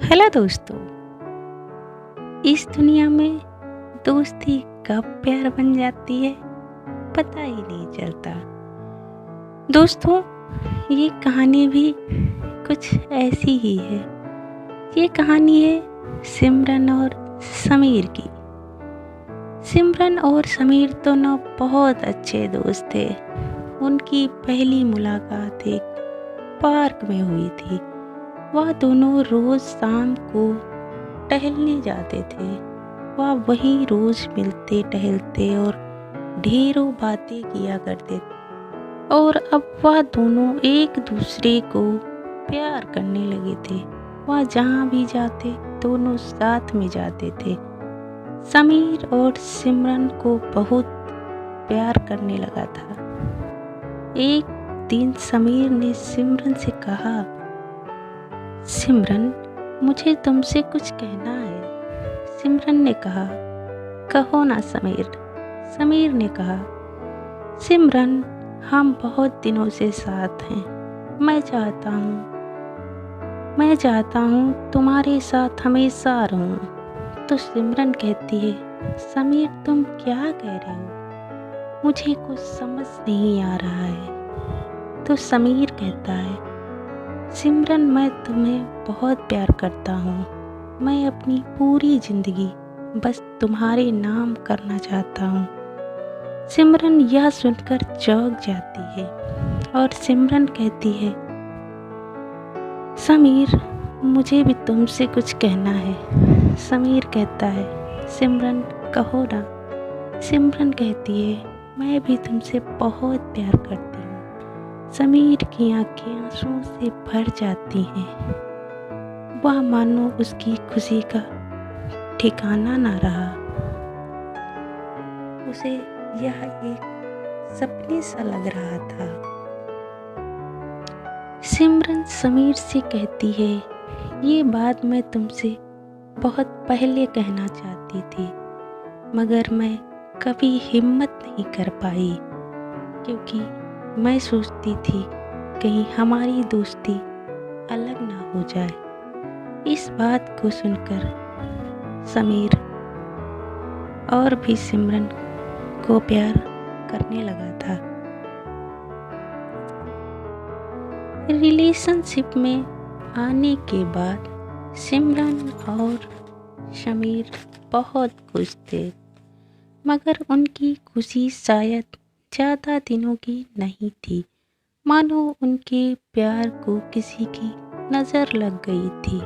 Hello दोस्तों। इस दुनिया में दोस्ती कब प्यार बन जाती है पता ही नहीं चलता। दोस्तों, ये कहानी भी कुछ ऐसी ही है। ये कहानी है सिमरन और समीर की। सिमरन और समीर दोनों बहुत अच्छे दोस्त थे। उनकी पहली मुलाकात एक पार्क में हुई थी। वह दोनों रोज शाम को टहलने जाते थे। वह वहीं रोज मिलते टहलते और ढेरों बातें किया करते थे। और अब वह दोनों एक दूसरे को प्यार करने लगे थे। वह जहाँ भी जाते दोनों साथ में जाते थे। समीर और सिमरन को बहुत प्यार करने लगा था। एक दिन समीर ने सिमरन से कहा, सिमरन, मुझे तुमसे कुछ कहना है। सिमरन ने कहा, कहो ना समीर। समीर ने कहा, सिमरन, हम बहुत दिनों से साथ हैं। मैं चाहता हूँ तुम्हारे साथ हमेशा रहूँ। तो सिमरन कहती है, समीर, तुम क्या कह रहे हो? मुझे कुछ समझ नहीं आ रहा है। तो समीर कहता है, सिमरन, मैं तुम्हें बहुत प्यार करता हूँ। मैं अपनी पूरी जिंदगी बस तुम्हारे नाम करना चाहता हूँ। सिमरन यह सुनकर चौंक जाती है और सिमरन कहती है, समीर, मुझे भी तुमसे कुछ कहना है। समीर कहता है, सिमरन, कहो ना। सिमरन कहती है, मैं भी तुमसे बहुत प्यार करती हूँ। समीर की आंखें आंसुओं से भर जाती हैं। वह मानो उसकी खुशी का ठिकाना ना रहा। उसे यह एक सपने सा लग रहा था। सिमरन समीर से कहती है, ये बात मैं तुमसे बहुत पहले कहना चाहती थी, मगर मैं कभी हिम्मत नहीं कर पाई, क्योंकि मैं सोचती थी कहीं हमारी दोस्ती अलग ना हो जाए। इस बात को सुनकर समीर और भी सिमरन को प्यार करने लगा था। रिलेशनशिप में आने के बाद सिमरन और समीर बहुत खुश थे, मगर उनकी खुशी शायद ज़्यादा दिनों की नहीं थी। मानो उनके प्यार को किसी की नज़र लग गई थी।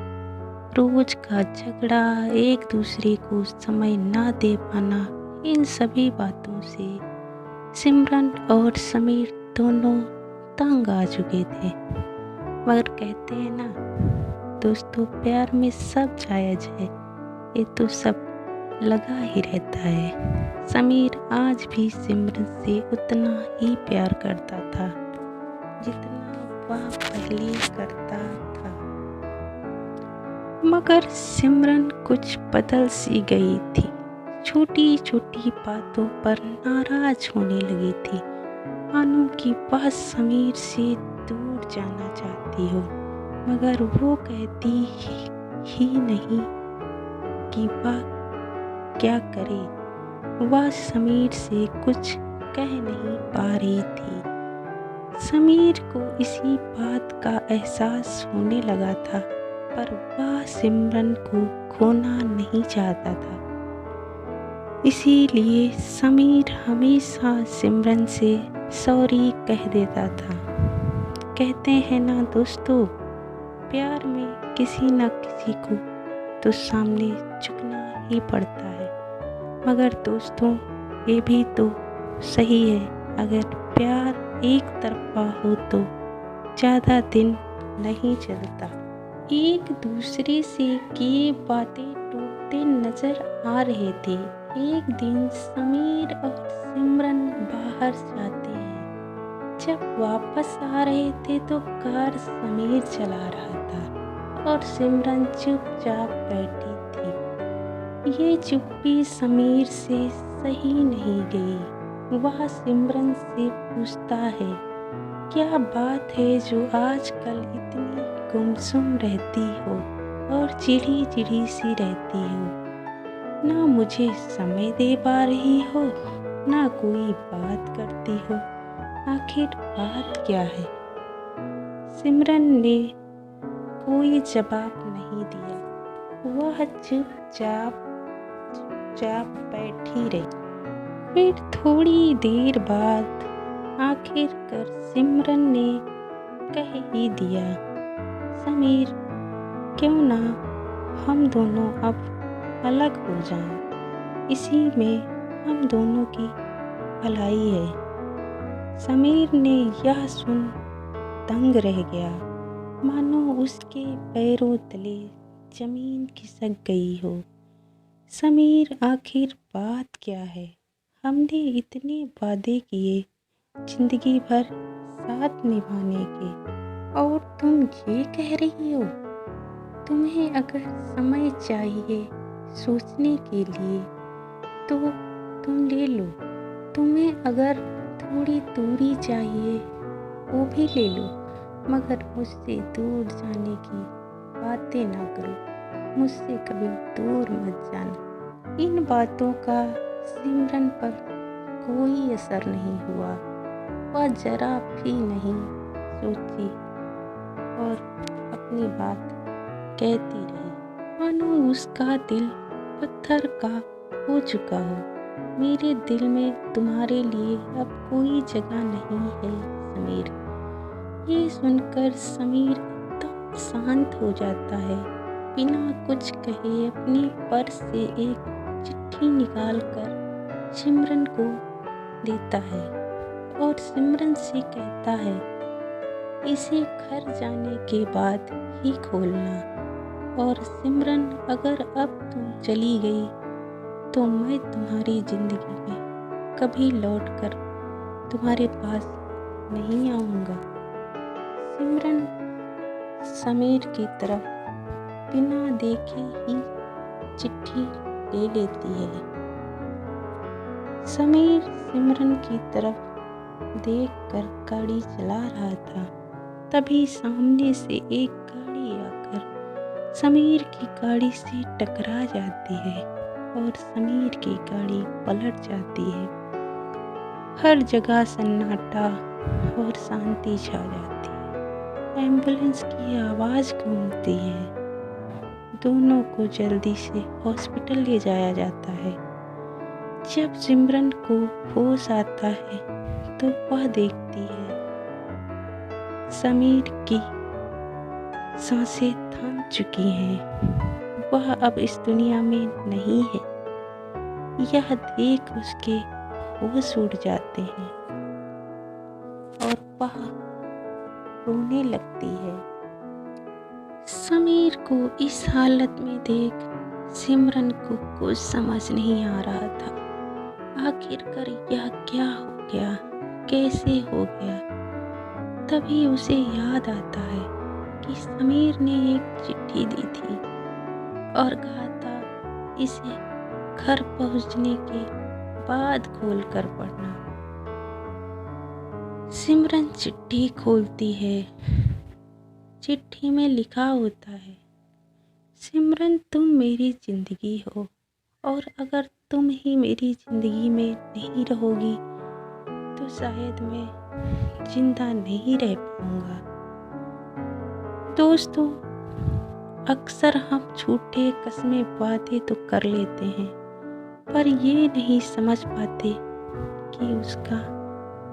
रोज का झगड़ा, एक दूसरे को समय ना दे पाना, इन सभी बातों से सिमरन और समीर दोनों तंग आ चुके थे। मगर कहते हैं ना दोस्तों, प्यार में सब जायज है, ये तो सब लगा ही रहता है। समीर आज भी सिमरन से उतना ही प्यार करता था जितना वह पहले करता था। मगर सिमरन कुछ बदल सी गई थी। छोटी छोटी बातों पर नाराज होने लगी थी, मानो कि वह समीर से दूर जाना चाहती हो। मगर वो कहती ही नहीं कि वह क्या करे। वह समीर से कुछ कह नहीं पा रही थी। समीर को इसी बात का एहसास होने लगा था, पर वह सिमरन को खोना नहीं चाहता था। इसीलिए समीर हमेशा सिमरन से सॉरी कह देता था। कहते हैं ना दोस्तों, प्यार में किसी न किसी को तो सामने झुकना ही पड़ता है। मगर दोस्तों, ये भी तो सही है, अगर प्यार एक तरफा हो तो ज़्यादा दिन नहीं चलता। एक दूसरे से किए बातें टूटते नजर आ रहे थे। एक दिन समीर और सिमरन बाहर जाते हैं। जब वापस आ रहे थे तो कार समीर चला रहा था और सिमरन चुपचाप बैठी थी। ये चुप्पी समीर से सही नहीं गई। वह सिमरन से पूछता है, क्या बात है जो आजकल इतनी गुमसुम रहती हो और चिड़ी चिड़ी सी रहती हो। ना मुझे समय दे पा रही हो, ना कोई बात करती हो। आखिर बात क्या है? सिमरन ने कोई जवाब नहीं दिया। वह चुपचाप बैठी रही। फिर थोड़ी देर बाद आखिरकार सिमरन ने कह ही दिया, समीर, क्यों ना हम दोनों अब अलग हो जाएं। इसी में हम दोनों की भलाई है। समीर ने यह सुन दंग रह गया, मानो उसके पैरों तले जमीन खिसक गई हो। समीर, आखिर बात क्या है? हमने इतने वादे किए जिंदगी भर साथ निभाने के, और तुम ये कह रही हो? तुम्हें अगर समय चाहिए सोचने के लिए तो तुम ले लो। तुम्हें अगर थोड़ी दूरी चाहिए वो भी ले लो, मगर मुझसे दूर जाने की बातें ना करो। मुझसे कभी दूर मत जाना। इन बातों का सिमरन पर कोई असर नहीं हुआ। वह जरा भी नहीं सोची और अपनी बात कहती रही, मानो उसका दिल पत्थर का हो चुका हो। मेरे दिल में तुम्हारे लिए अब कोई जगह नहीं है समीर। ये सुनकर समीर एकदम शांत हो जाता है। बिना कुछ कहे अपने पर्स से एक चिट्ठी निकाल कर सिमरन को देता है और सिमरन से कहता है, इसे घर जाने के बाद ही खोलना। और सिमरन, अगर अब तुम चली गई तो मैं तुम्हारी जिंदगी में कभी लौटकर तुम्हारे पास नहीं आऊँगा। सिमरन समीर की तरफ बिना देखे ही चिट्ठी ले लेती है। समीर सिमरन की तरफ देखकर गाड़ी चला रहा था, तभी सामने से एक गाड़ी आकर समीर की गाड़ी से टकरा जाती है और समीर की गाड़ी पलट जाती है। हर जगह सन्नाटा और शांति छा जाती है। एम्बुलेंस की आवाज़ गूंजती है। दोनों को जल्दी से हॉस्पिटल ले जाया जाता है। जब सिमरन को होश आता है तो वह देखती है समीर की सांसें थम चुकी हैं। वह अब इस दुनिया में नहीं है। यह देख उसके होश उड़ जाते हैं और वह रोने लगती है। समीर को इस हालत में देख सिमरन को कुछ समझ नहीं आ रहा था। आखिरकार यह क्या हो गया, कैसे हो गया? तभी उसे याद आता है कि समीर ने एक चिट्ठी दी थी और कहा था इसे घर पहुंचने के बाद खोलकर पढ़ना। सिमरन चिट्ठी खोलती है। चिट्ठी में लिखा होता है, सिमरन, तुम मेरी जिंदगी हो और अगर तुम ही मेरी जिंदगी में नहीं रहोगी तो शायद मैं जिंदा नहीं रह पाऊंगा। दोस्तों, अक्सर हम झूठे कस्में वादे तो कर लेते हैं, पर ये नहीं समझ पाते कि उसका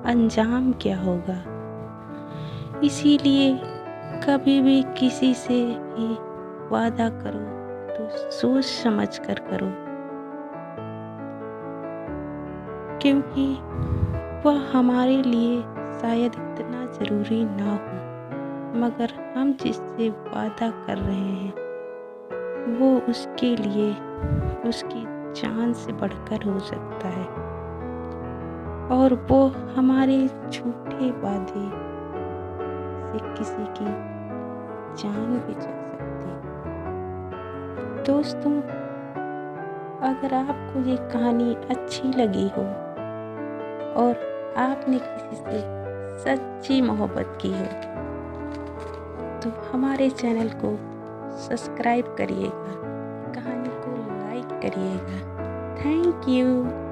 अंजाम क्या होगा। इसीलिए कभी भी किसी से भी वादा करो तो सोच समझ कर करो, क्योंकि वह हमारे लिए शायद इतना ज़रूरी ना हो, मगर हम जिससे वादा कर रहे हैं वो उसके लिए उसकी जान से बढ़कर हो सकता है और वो हमारे झूठे वादे से किसी की जान भी जा सकती है। दोस्तों, अगर आपको ये कहानी अच्छी लगी हो और आपने किसी से सच्ची मोहब्बत की हो तो हमारे चैनल को सब्सक्राइब करिएगा, कहानी को लाइक करिएगा। Thank you.